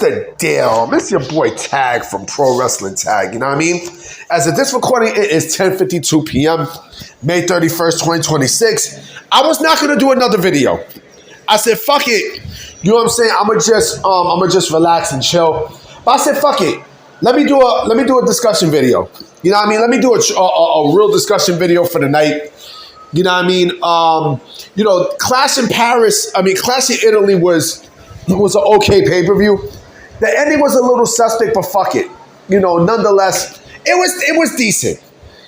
the deal? It's your boy Tag from Pro Wrestling Tag, you know what I mean? As of this recording, it is 10:52 p.m., May 31st, 2026. I was not going to do another video. I said, fuck it. You know what I'm saying? I'm gonna just relax and chill. But I said, fuck it. Let me do a discussion video. You know what I mean? Let me do a real discussion video for the night. You know what I mean? Clash in Paris, Clash in Italy was an okay pay-per-view. The ending was a little suspect, but fuck it. Nonetheless, it was decent.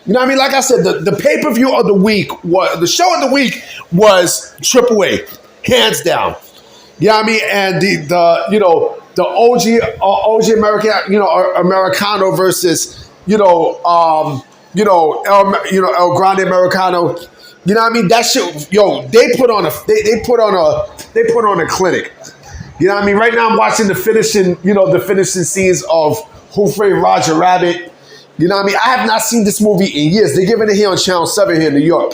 You know what I mean? Like I said, the pay-per-view of the week, the show of the week was AAA, hands down. You know what I mean? And the OG American, Americano versus, El Grande Americano. You know what I mean? That shit, they put on a clinic. You know what I mean? Right now I'm watching the finishing scenes of Who Framed Roger Rabbit. You know what I mean? I have not seen this movie in years. They're giving it here on Channel 7 here in New York.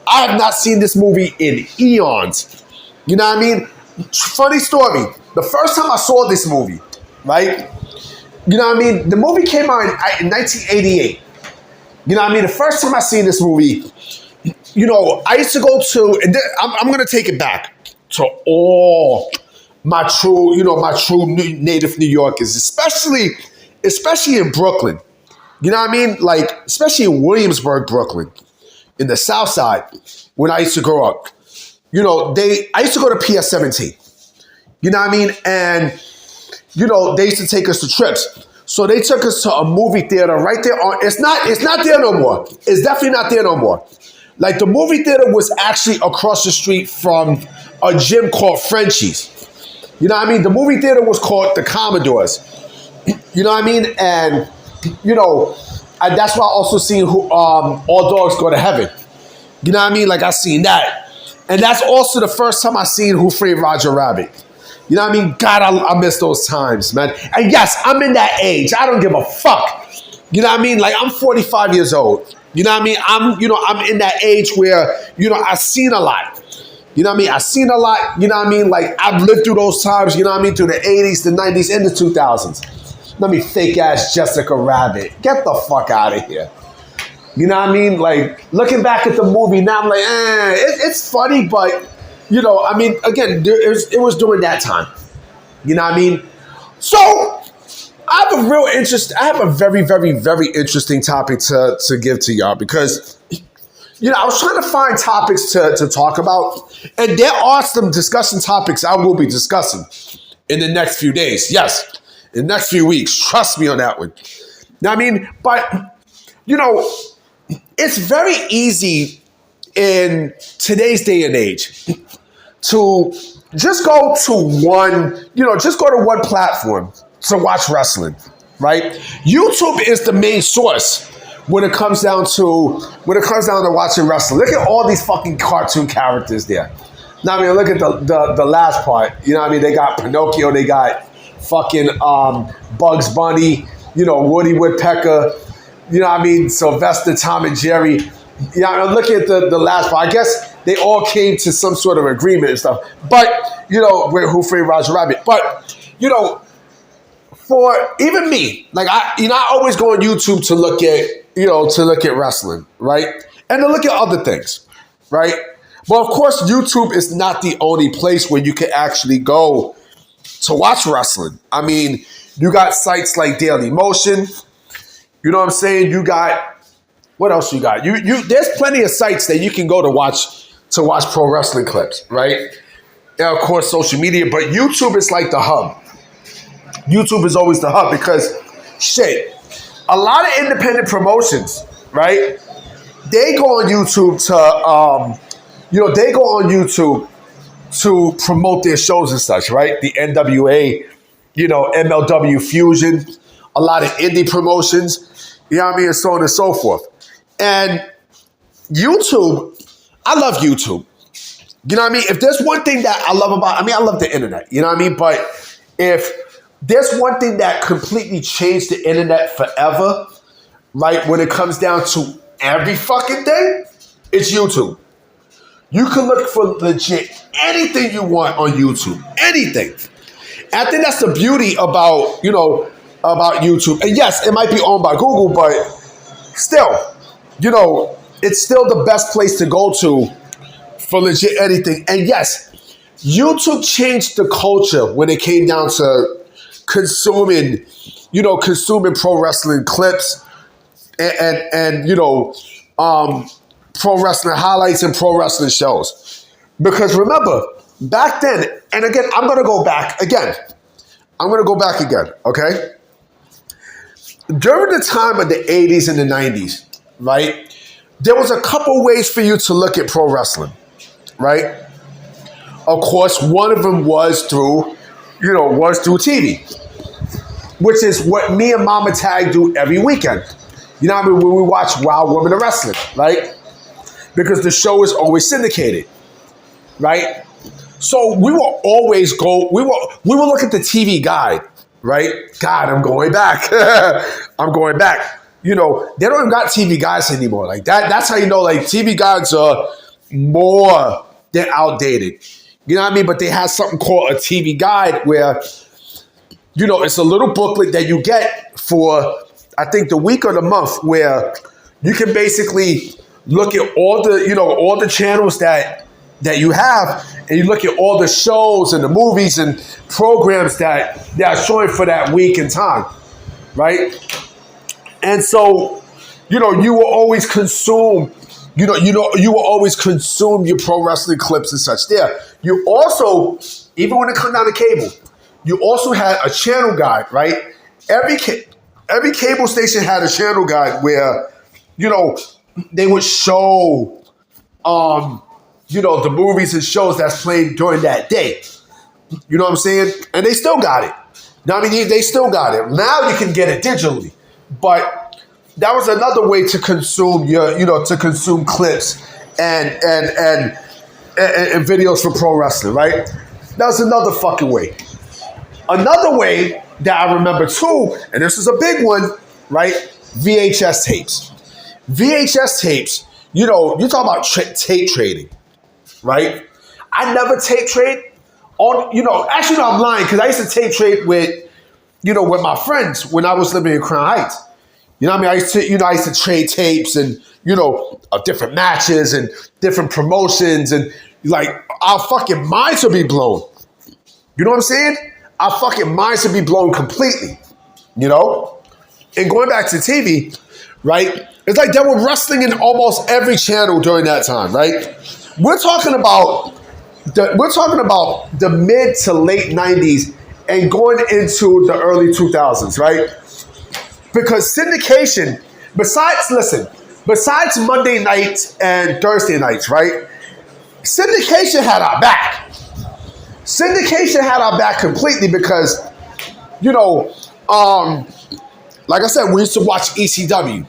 I have not seen this movie in eons. You know what I mean? Funny story. The first time I saw this movie, right? You know what I mean? The movie came out in 1988. You know what I mean? The first time I seen this movie, I used to go to, and I'm going to take it back to all my true native New Yorkers, especially in Brooklyn. You know what I mean? Like, especially in Williamsburg, Brooklyn, in the South Side, when I used to grow up. I used to go to PS-17. You know what I mean? And, they used to take us to trips. So they took us to a movie theater right there on, it's not there no more. It's definitely not there no more. Like, the movie theater was actually across the street from a gym called Frenchie's. You know what I mean? The movie theater was called the Commodores. You know what I mean? And, that's why I also seen All Dogs Go to Heaven. You know what I mean? Like, I seen that. And that's also the first time I seen Who Framed Roger Rabbit. You know what I mean? God, I miss those times, man. And yes, I'm in that age. I don't give a fuck. You know what I mean? Like, I'm 45 years old. You know what I mean? I'm in that age where, I've seen a lot. You know what I mean? I've seen a lot. You know what I mean? Like, I've lived through those times, you know what I mean? Through the 80s, the 90s, and the 2000s. Let me fake ass Jessica Rabbit. Get the fuck out of here. You know what I mean? Like, looking back at the movie now, I'm like, it's funny, but, again, it was during that time. You know what I mean? So, I have a very, very, very interesting topic to give to y'all because, I was trying to find topics to talk about, and there are some discussion topics I will be discussing in the next few days. Yes, in the next few weeks. Trust me on that one. You know what I mean? But, it's very easy in today's day and age to just go to one platform to watch wrestling, right? YouTube is the main source when it comes down to watching wrestling. Look at all these fucking cartoon characters there. Now, look at the last part. You know what I mean? They got Pinocchio, they got fucking Bugs Bunny, Woody Woodpecker, you know what I mean? Sylvester, Tom, and Jerry. Look at the last part. I guess they all came to some sort of agreement and stuff. But, with Who Framed Roger Rabbit. But, for even me, like I always go on YouTube to look at wrestling, right? And to look at other things, right? But of course, YouTube is not the only place where you can actually go to watch wrestling. I mean, you got sites like Daily Motion. You know what I'm saying? You got, what else you got? There's plenty of sites that you can go to watch pro wrestling clips, right? And of course, social media, but YouTube is like the hub. YouTube is always the hub because, shit, a lot of independent promotions, right? They go on YouTube to promote their shows and such, right? The NWA, MLW Fusion, a lot of indie promotions, you know what I mean, and so on and so forth. And YouTube, I love YouTube. You know what I mean? If there's one thing that I love I love the internet, you know what I mean? But if there's one thing that completely changed the internet forever, right, when it comes down to every fucking thing, it's YouTube. You can look for legit anything you want on YouTube. Anything. And I think that's the beauty about, about YouTube. And yes, it might be owned by Google, but still, it's still the best place to go to for legit anything. And yes, YouTube changed the culture when it came down to consuming pro wrestling clips and pro wrestling highlights and pro wrestling shows. Because remember, back then, and again, I'm going to go back again, okay? During the time of the 80s and the 90s, right, there was a couple ways for you to look at pro wrestling, right? Of course, one of them was through TV, which is what me and Mama Tag do every weekend. You know what I mean? When we watch Wild Women of Wrestling, right? Because the show is always syndicated, right? So we will always go, we will look at the TV guide, right? God, I'm going back. I'm going back. They don't even got TV guides anymore. Like that's how TV guides are more than outdated. You know what I mean? But they have something called a TV guide where, it's a little booklet that you get for, I think, the week or the month, where you can basically look at all the channels that you have, and you look at all the shows and the movies and programs that they are showing for that week and time, right? And so, you will always consume, you will always consume your pro wrestling clips and such there. You also, even when it comes down to cable, you also had a channel guide, right? Every cable station had a channel guide where, they would show, the movies and shows that's played during that day. You know what I'm saying? And they still got it. Now, they still got it. Now you can get it digitally. But that was another way to consume to consume clips and videos for pro wrestling, right? That was another fucking way. Another way that I remember too, and this is a big one, right? VHS tapes. VHS tapes, you talk about tape trading, right? I never tape trade actually, no, I'm lying, because I used to tape trade with my friends when I was living in Crown Heights. You know what I mean? I used to trade tapes and, of different matches and different promotions, and like our fucking minds would be blown. You know what I'm saying? Our fucking minds would be blown completely, And going back to TV, right? It's like there were wrestling in almost every channel during that time, right? We're talking about the mid to late 90s and going into the early 2000s, right? Because syndication, besides Monday nights and Thursday nights, right? Syndication had our back. Syndication had our back completely because, like I said, we used to watch ECW,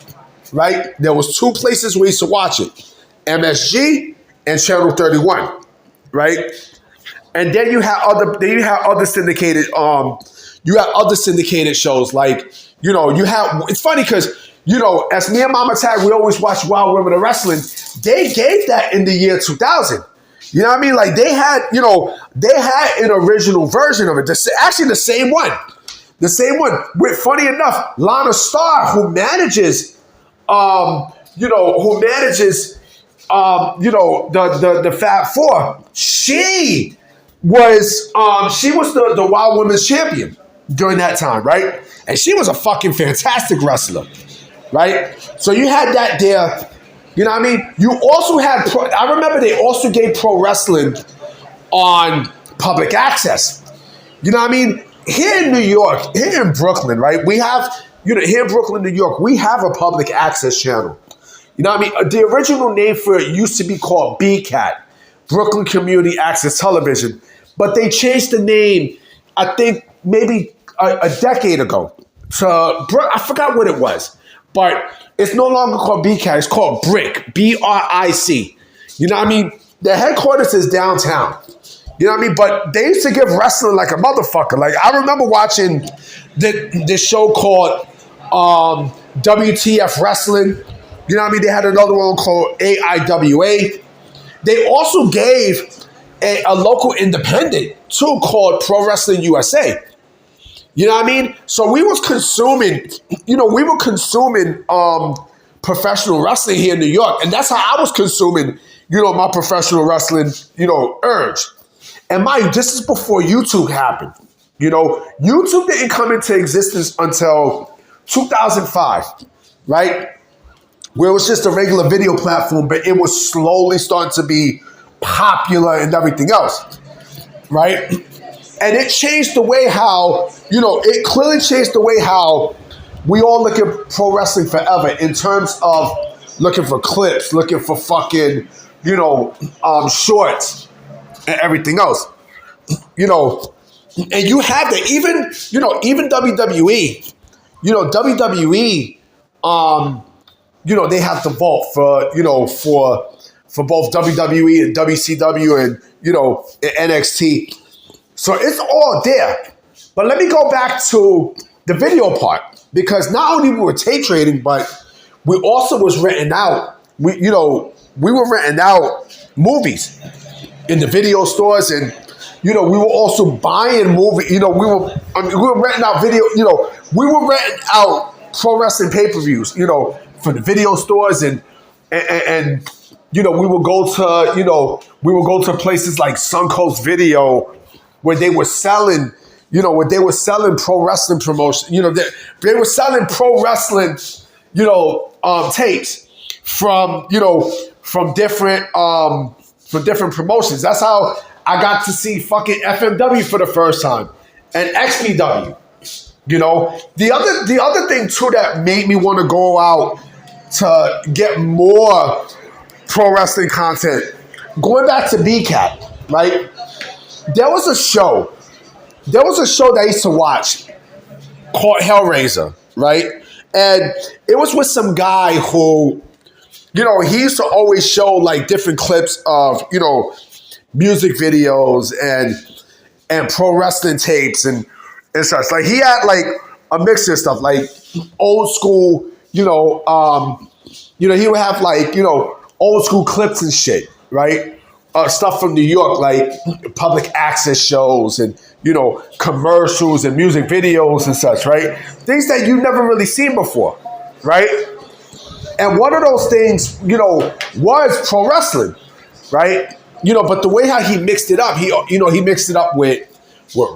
right? There was two places we used to watch it, MSG and Channel 31, right? And then you had other syndicated shows like, it's funny because, as me and Mama Tag, we always watch Wild Women of Wrestling. They gave that in the year 2000. You know what I mean? Like they had an original version of it. Actually the same one. The same one. With, funny enough, Lana Starr, who manages the Fab Four, she was the Wild Women's champion during that time, right? And she was a fucking fantastic wrestler, right? So you had that there. You know what I mean? You also had, I remember they also gave pro wrestling on public access. You know what I mean? Here in New York, here in Brooklyn, right? We have, here in Brooklyn, New York, we have a public access channel. You know what I mean? The original name for it used to be called BCAT, Brooklyn Community Access Television. But they changed the name, I think, maybe a decade ago to, I forgot what it was. But it's no longer called BCAT. It's called BRIC, BRIC. You know what I mean? The headquarters is downtown. You know what I mean? But they used to give wrestling like a motherfucker. Like, I remember watching this show called WTF Wrestling. You know what I mean? They had another one called AIWA. They also gave a local independent too called Pro Wrestling USA. You know what I mean? So we was consuming, professional wrestling here in New York. And that's how I was consuming, my professional wrestling, urge. And mind you, this is before YouTube happened. YouTube didn't come into existence until 2005, right? Where it was just a regular video platform, but it was slowly starting to be popular and everything else, right? And it changed the way how, it clearly changed the way how we all look at pro wrestling forever in terms of looking for clips, looking for fucking, shorts and everything else, And you have that even WWE, WWE, they have the vault for both WWE and WCW and, and NXT. So it's all there. But let me go back to the video part, because not only we were tape trading, but we also was renting out. We were renting out movies in the video stores, and we were also buying movies. We were renting out video. We were renting out pro wrestling pay-per-views. For the video stores, and we would go to places like Suncoast Video, where they were selling, pro wrestling promotion. They were selling pro wrestling, tapes from different promotions. That's how I got to see fucking FMW for the first time and XPW. The other thing too that made me want to go out to get more pro wrestling content, going back to BCAT, right? There was a show that I used to watch called Hellraiser, right? And it was with some guy who, he used to always show like different clips of, music videos and pro wrestling tapes and such. Like he had like a mix of stuff, like old school, he would have like, old school clips and shit, right? Stuff from New York, like public access shows and, commercials and music videos and such, right? Things that you've never really seen before, right? And one of those things, was pro wrestling, right? But the way how he mixed it up, he mixed it up with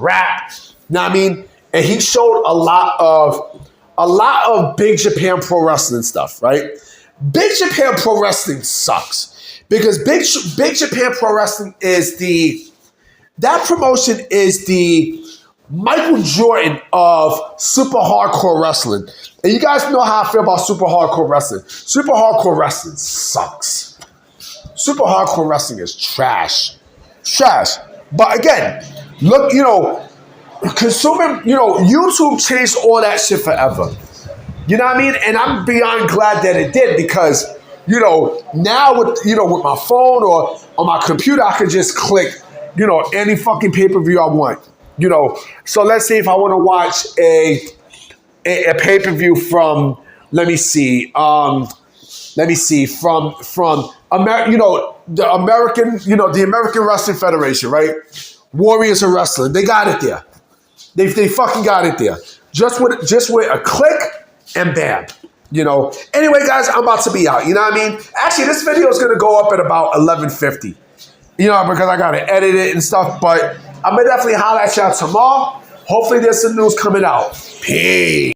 rap, you know what I mean? And he showed a lot of Big Japan Pro Wrestling stuff, right? Big Japan Pro Wrestling sucks. Because Big Japan Pro Wrestling that promotion is the Michael Jordan of super hardcore wrestling. And you guys know how I feel about super hardcore wrestling. Super hardcore wrestling sucks. Super hardcore wrestling is trash. Trash. But again, look, consuming, YouTube changed all that shit forever. You know what I mean? And I'm beyond glad that it did, because now with my phone or on my computer, I can just click, any fucking pay-per-view I want. So let's say if I want to watch a pay-per-view from, let me see, from the American Wrestling Federation, right? Warriors of Wrestling. They got it there. They fucking got it there. Just with a click and bam. Anyway, guys, I'm about to be out. You know what I mean? Actually, this video is going to go up at about 11:50. Because I got to edit it and stuff. But I'm going to definitely holler at y'all tomorrow. Hopefully, there's some news coming out. Peace.